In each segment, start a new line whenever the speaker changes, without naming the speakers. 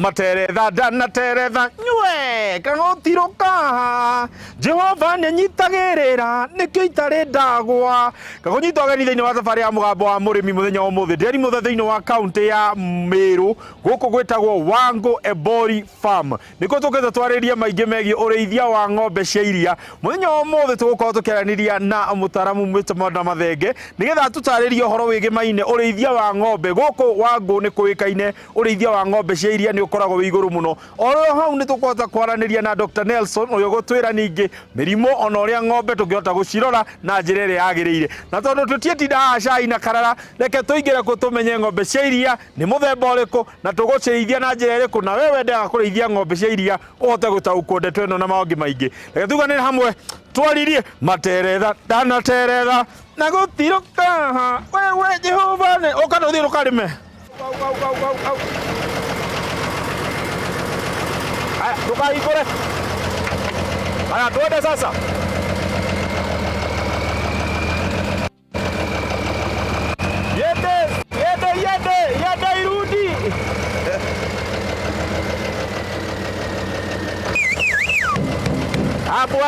materetha ndanateretha nywe kagotiroka Jehova nĩnyitagĩrĩra nĩkĩo itarĩ ndagwa kagunyitwo ageni thĩinĩ wa thabarĩ ya mũgambo wa mũrĩmi mũthenya wa ũmũthĩ ndĩrĩ mũthenya thĩinĩ wa kaunti ya Meru gũkũ gwĩtagwo Wango Ebori Farm nĩkuo tũkĩte twarĩrie maingĩ megiĩ ũrĩithia wa ng'ombe cia iria mũthenya wa ũmũthĩ tũgũkorwo tũkĩaranĩria na mũtaramu Mwita Mathenge nĩgetha tũtarĩrie ũhoro wĩgiĩ maine ũrĩithia wa ng'ombe gũkũ Wango nĩ kũĩkaine ũrĩithia wa ng'ombe cia iria nĩ ũkoragwo wĩ igũrũ mũno oro hau nĩ tũkũhota kwaranĩria na Dr. Nelson ũyũ gũtwĩra ningĩ mĩrimũ ona ũrĩa ng'ombe tũngĩhota gũcirora na njĩra ĩrĩa yagĩrĩire na tondũ tũtietinda haha cai na karara reke tũingĩre kũ tũmenye ng'ombe cia iria nĩ mũthemba ũrĩkũ na tũgũcirĩithia na njĩra ĩrĩkũ na we wendaga kũrĩithia ng'ombe cia iria ũhote gũtaũkwo ndeto ĩno na maũndũ maingĩ reke tuganĩre hamwe twaririe materetha ndanateretha na gũtirũka we Jehova nĩ ũkana ũthiĩ ũkarĩme haya tukahingũre haya tuende sasa yende irudi hapo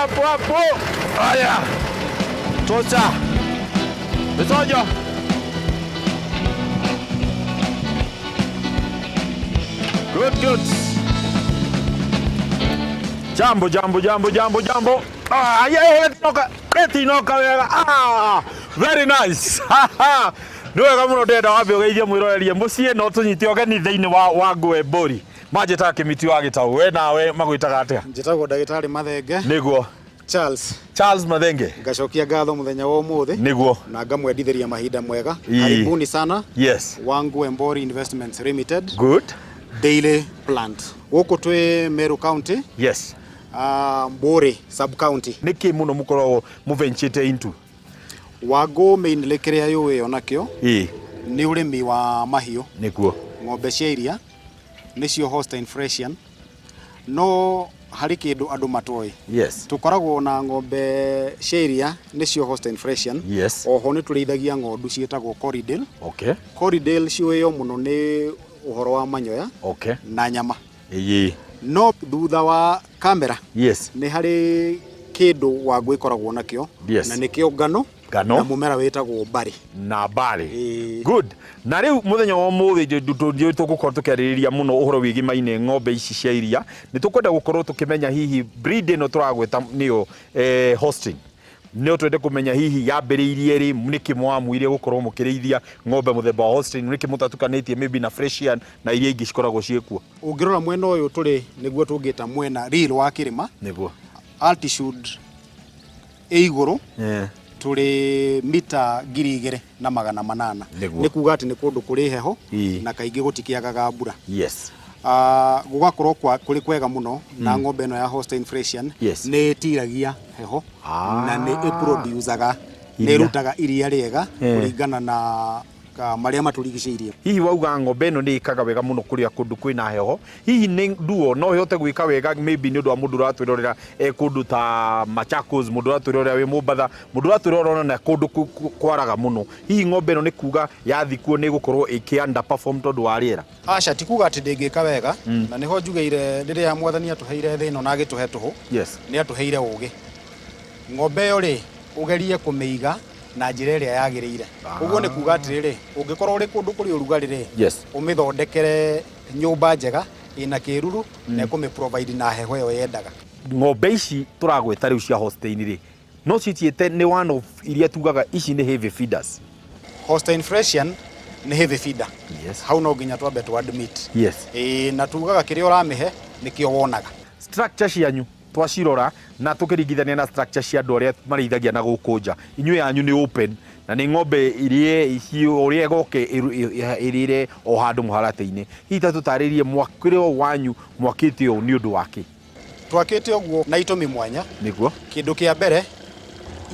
haya tocha Besojo good jambo etinoka wega very nice niwe kama ndenda wapi ugeithie mwirorerie mucie no tunyite ogeni thiini wa Wango Ebori manjita kimiti wa gitau we nawe magwitaga atia
njitagwo ndagitari Mathenge
niguo Charles Mathenge
ngacokia ngatho muthenya wa umuthi
niguo
na ngamwendithĩria mahinda mwega karibuni sana
yes
Wango Ebori Investments Limited
good
daily plant gũkũ twĩ Meru County
yes
Mburi sub county
niki muno mukorwo muvenchite into
Wango mainly kĩrĩa yũĩ onakĩo nĩ ũrĩmi wa mahiũ
nikuo
ng'ombe cia iria nĩcio Holstein Friesian no harĩ kĩndũ andũ matoĩ
yes
tukoragwo na ng'ombe cia iria nĩcio Holstein Friesian
yes
oho nĩ tũrĩithagia ng'ondu ciĩtagwo Corriedale Corriedale ciũĩo mũno nĩ ũhoro wa manyoya na nyama no thutha wa kamera
yes
nĩ harĩ kĩndũ Wango ĩkoragwo nakĩo na nĩkĩo ngano na mumera wĩtagwo
mbari good na rĩu mũthenya wa mũthĩ tũgũkorwo tũkĩarĩrĩria mũno ũhoro wĩgiĩ maine ng'ombe ici cia iria nĩ tũkwenda gũkorwo tũkĩmenya hihi breed ĩno tũragwĩta nĩyo Holstein nĩyo twende kũmenya hihi yambĩrĩirie rĩ nĩkĩ mwamwire gũkorwo mũkĩrĩithia ng'ombe mũthemba wa Holstein nĩkĩ mũtatukanĩtie maybe na Friesian na iria ingĩ cikoragwo ciĩkuo
ũngĩrora mwena ũyũ tũrĩ nĩguo tũngĩta mwena real wa kĩrĩma
nĩguo
altitude igũrũ tũrĩ mita 2,800 nĩ kuga atĩ nĩ kũndũ kũrĩ heho na kaingĩ gũtikĩagaga mbura
yes
gũgakorwo kũrĩ kwega mũno na ng'ombe ĩno ya Holstein Friesian nĩ ĩtiragia heho na nĩ ĩproducaga nĩ ĩrutaga iria rĩega kũringana na marĩa matũrigicĩirie
hihi wauga ng'ombe ĩno nĩ ĩkaga wega mũno kũrĩa kũndũ kwĩna heho hihi nĩ nduo no ĩhote gwĩka wega maybe nĩ ũndũ wa mũndũ ũratwĩrorera kũndũ ta Machakos mũndũ ũratwĩrorera wĩ Mombatha mũndũ ũratwĩrorera na kũndũ kwaraga mũno hihi ng'ombe ĩno nĩ kuga yathikuo nĩ gũkorwo ĩkĩ underperform tondũ wa rĩera
aca ti kuga atĩ ndĩngĩka wega na nĩho njugĩire rĩrĩa mwathani atũheire thĩ ĩno na agĩtũhe tũhũ nĩ atũheire ũgĩ ng'ombe ĩyo rĩ ũgerie kũmĩiga na njĩra ĩrĩa yagĩrĩire ũguo nĩ kuga atĩrĩrĩ ũngĩkorwo ũrĩ kũndũ kũrĩ ũrugarĩ rĩ ũmĩthondekere nyũmba njega ĩna kĩruru na ĩkũmĩ-provide na heho ĩyo yendaga
ng'ombe ici tũragwĩta rĩu cia Holstein rĩ no citiĩte nĩ one of iria tugaga ici nĩ heavy feeders
Holstein Friesian nĩ heavy feeder hau no nginya twambe twadmit na tugaga kĩrĩa ũramĩhe nĩkĩo wonaga
structure cianyu twacirora na tũkĩringithania na structure cia andũ arĩa marĩithagia na gũkũ nja inyuĩ yanyu nĩ open na nĩ ng'ombe iria icio ũrĩa ĩgoke ĩrĩre o handũ mũharatĩ-inĩ hihi ta tũtarĩrie mwakĩre wanyu mwakĩte ũũ nĩ ũndũ wake
twakĩte ũguo na itũmi mwanya
nĩguo
kĩndũ kĩa mbere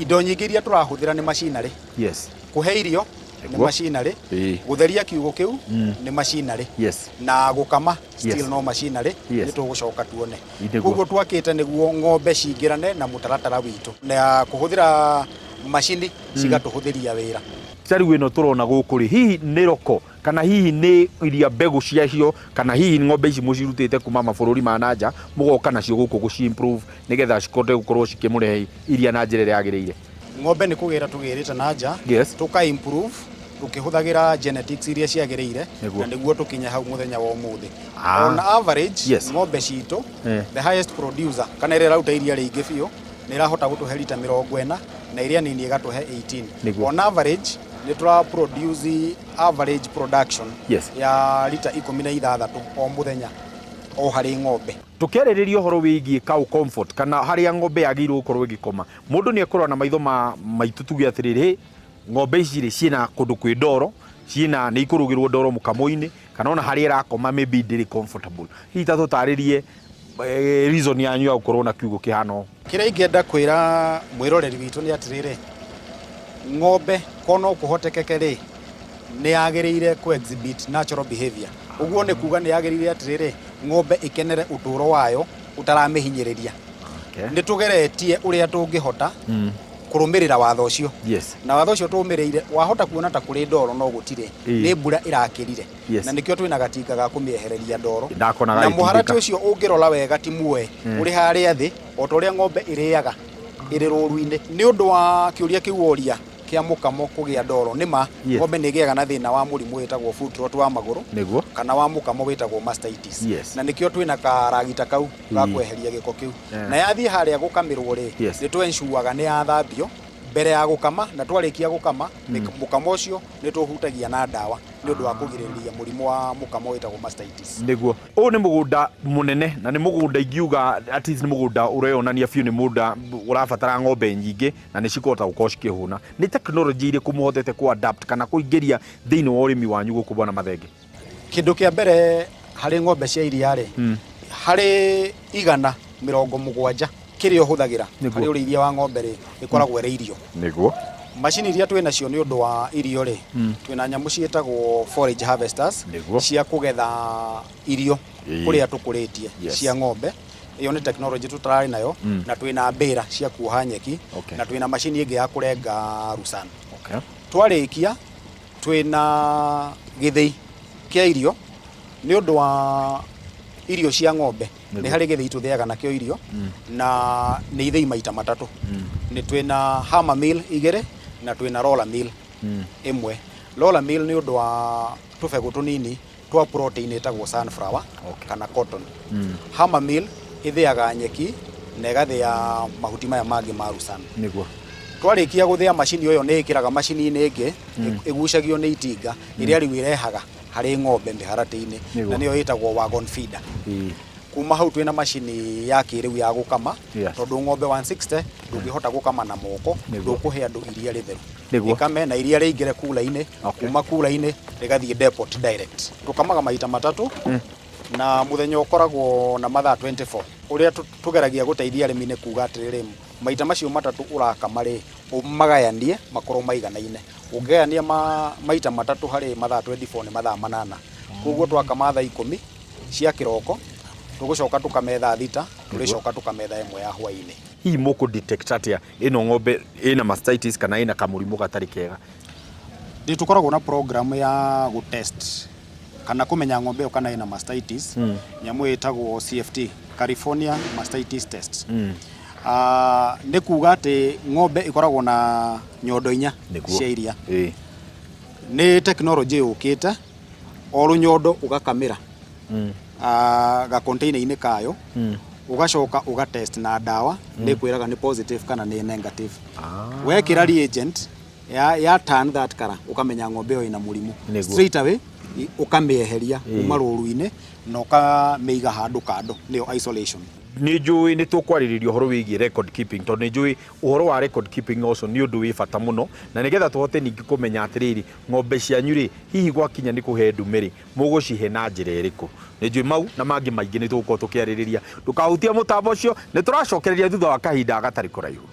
indo nyingĩ iria tũrahũthĩra nĩ macinarĩ kũhe irio nĩ macinarĩ gũtheria kiugũ kĩu nĩ macinarĩ na gũkama still no macinarĩ nĩ tũgũcoka tuone koguo twakĩte nĩguo ng'ombe cingĩrane na mũtaratara witũ na kũhũthĩra macini cigatũhũthĩria wĩra
Cari wino turona gũkũ ri hihi nĩ roko kana hihi ni iria mbegu ciacio kana hihi ng'ombe ici mucirutite kuma mabũrũri ma nanja mugoka nacio guku guci improve nigetha cikote gukorwo cikimurehe iria na njĩra ĩrĩa yagĩrĩire.
Ng'ombe nĩ kũgĩra tũgĩrĩte nanja tuka improve tukihuthagira genetics iria ciagĩrĩire na nĩguo tukinye hau muthenya wa umuthi. On average ng'ombe citũ the highest producer kana ĩrĩa ĩraruta iria rĩingĩ biũ nĩ ĩrahota gũtũhe lita 40 na iria nini ĩgatũhe 18. On average nĩ tũra produce average production ya lita 16 o muthenya o harĩ ng'ombe.
Tukiarĩrĩria ũhoro wĩgiĩ cow comfort kana harĩa ng'ombe yagĩrĩirwo gũkorwo ĩgĩkoma, mũndũ nĩ akorwo na maitho maitũ tuge atĩrĩrĩ, ng'ombe ici ciĩna kũndũ kwĩ ndoro, ciĩna nĩ ikũrũgĩrwo ndoro mũkamo-inĩ kana ona harĩa ĩrakoma maybe ndĩrĩ comfortable. Hihi ta tũtarĩrie reason yanyu ya gũkorwo na kiugũ kĩhana ũũ.
Kĩrĩa ingĩenda kwĩra mwĩroreri witũ nĩ atĩrĩrĩ, ng'ombe kono kũhotekeke rĩ nĩ yagĩrĩire ku exhibit natural behavior. Ũguo nĩ kuga nĩ yagĩrĩire atĩrĩrĩ ng'ombe ikenere ũtũro wayo utaramĩhinyĩrĩria. Nĩ tũgeretie ũrĩa tũngĩhota kũrũmĩrĩra watho ũcio. Na watho ũcio tũrũmĩrĩire wahota kuona ta kũrĩ ndoro no gũtirĩ nĩ mbura ĩrakĩrire na nĩkĩo twĩna gatinga ga kũmĩehereria ndoro na mũharatĩ ũcio ũngĩrora wega ti muoe ũrĩ harĩa thĩ o ta ũrĩa ng'ombe ĩrĩaga ĩrĩ rũru-inĩ. Nĩ ũndũ wa kĩũria kĩu woria kia mukamo kũgĩa ndoro nĩma ng'ombe nĩ ĩgĩaga na thĩna wa mũrimũ wĩtagwo foot rot wa magũrũ kana wa mukamo wĩtagwo mastitis na nĩkĩo twĩna karagita kau ga kweheria gĩko kĩu na yathiĩ harĩa gũkamĩrwo rĩ nĩ twensuaga nĩ yathambio mbere ya gũkama na twarĩkia gũkama mukamo ũcio nĩ tũhutagia na ndawa nĩ ũndũ wa kũgirĩrĩria mũrimũ wa mukamo wĩtagwo mastitis.
Nĩguo ũũ nĩ mũgũnda mũnene na nĩ mũgũnda ingiuga at least nĩ mũgũnda ũreyonania biũ nĩ mũgũnda ũrabatara ng'ombe nyingĩ na nĩ cikũhota gũkorwo cikĩhũna. Nĩ tekinoronjĩ irĩkũ mũhotete ku adapt kana kũingĩria thĩinĩ wa ũrĩmi wanyu gũkũ Bwana Mathenge?
Kĩndũ kĩa mbere harĩ ng'ombe cia iria rĩ harĩ 170 kĩrĩa ũhũthagĩra harĩ ũrĩithia wa ng'ombe rĩ ĩkoragwo ĩrĩ irio.
Nĩguo
macini iria twĩ nacio nĩ ũndũ wa irio rĩ twĩna nyamũ ciĩtagwo forage harvesters cia kũgetha irio kũrĩa tũkũrĩtie cia ng'ombe. Iyo nĩ technology tũtararĩ nayo na twĩna mbĩra cia kuoha nyeki na twĩna macini ĩngĩ ya kũrenga rusan. Twarĩkia twĩna gĩthĩi kĩa irio nĩ ũndũ wa irio cia ng'ombe nĩ harĩ gĩthĩi tũthĩaga nakĩo irio na nĩ ithĩi maita matatũ. Nĩ twĩna hammer mill 2 na twĩna roller mill 1. Roller mill nĩ ũndũ wa tũbegũ tũnini twa protein ĩtagwo sunflower kana cotton. Hammer mill ĩthĩaga nyeki na ĩgathĩa mahuti maya mangĩ ma rusan.
Nĩguo
twarĩkia gũthĩa macini ĩyo nĩ ĩkĩraga macini-inĩ ĩngĩ ĩgucagio nĩ itinga ĩrĩa rĩu ĩrehaga harĩ ng'ombe mĩharatĩ-inĩ na nĩyo ĩtagwo wagon feeder. Kuma hau twĩna macini ya kĩrĩu ya gũkama tondũ ng'ombe 160 ndũngĩhota gũkama na moko ndũkũhe andũ iria rĩtheru ĩkame na iria rĩingĩre kula-inĩ kuma kula-inĩ rĩgathiĩ depot direct. Tũkamaga maita matatũ na mũthenya ũkoragwo na mathaa 24. Ũrĩa tũgeragia gũteithia arĩmi nĩ kuga atĩrĩrĩ maita macio matatũ ũrakama rĩ ũmagayanie makorwo maiganaine. Ũngĩgayania maita matatũ harĩ mathaa 24 nĩ mathaa 8. Koguo twakama thaa 10 cia kĩroko tũgũcoka tũkametha thita tũrĩcoka tũkametha 1 ya hwaĩ-inĩ.
Hihi mũkũ detect atĩa ĩno ng'ombe ĩna mastitis kana ĩna kamũrimũ gatarĩ kega?
Nĩ tũkoragwo na program ya gũtest kana kũmenya ng'ombe ĩyo kana ĩna mastitis nyamũ ĩtagwo CFT California Mastitis Test. Nĩ kuga atĩ ng'ombe ĩkoragwo na nyondo 4 cia iria. Nĩ technology yũkĩte o rũnyondo ũgakamĩra ga container-inĩ kayo ugacoka ugatest na dawa nĩ kwĩraga nĩ positive kana nĩ negative. Wekĩra reagent ya turn that color ukamenya ng'ombe ĩyo ina mũrimũ straight away ukamĩeheria kuma rũru-inĩ na ukamĩiga handũ kando nĩyo isolation.
Nĩ njũĩ nĩ tũkwarĩrĩria ũhoro wĩgiĩ record keeping tondũ nĩ njũĩ ũhoro wa record keeping ũcio nĩ ũndũ wĩ bata mũno na nĩgetha tũhote ningĩ kũmenya atĩrĩrĩ ng'ombe cianyu rĩ hihi gwakinya nĩ kũhe ndume rĩ mũgũcihe na njĩra ĩrĩkũ. Nĩ njũĩ mau na mangĩ maingĩ nĩ tũgũkorwo tũkĩarĩrĩria. Ndũkahutie mũtambo ũcio nĩ tũracokereria thutha wa kahinda gatarĩ kũraihu.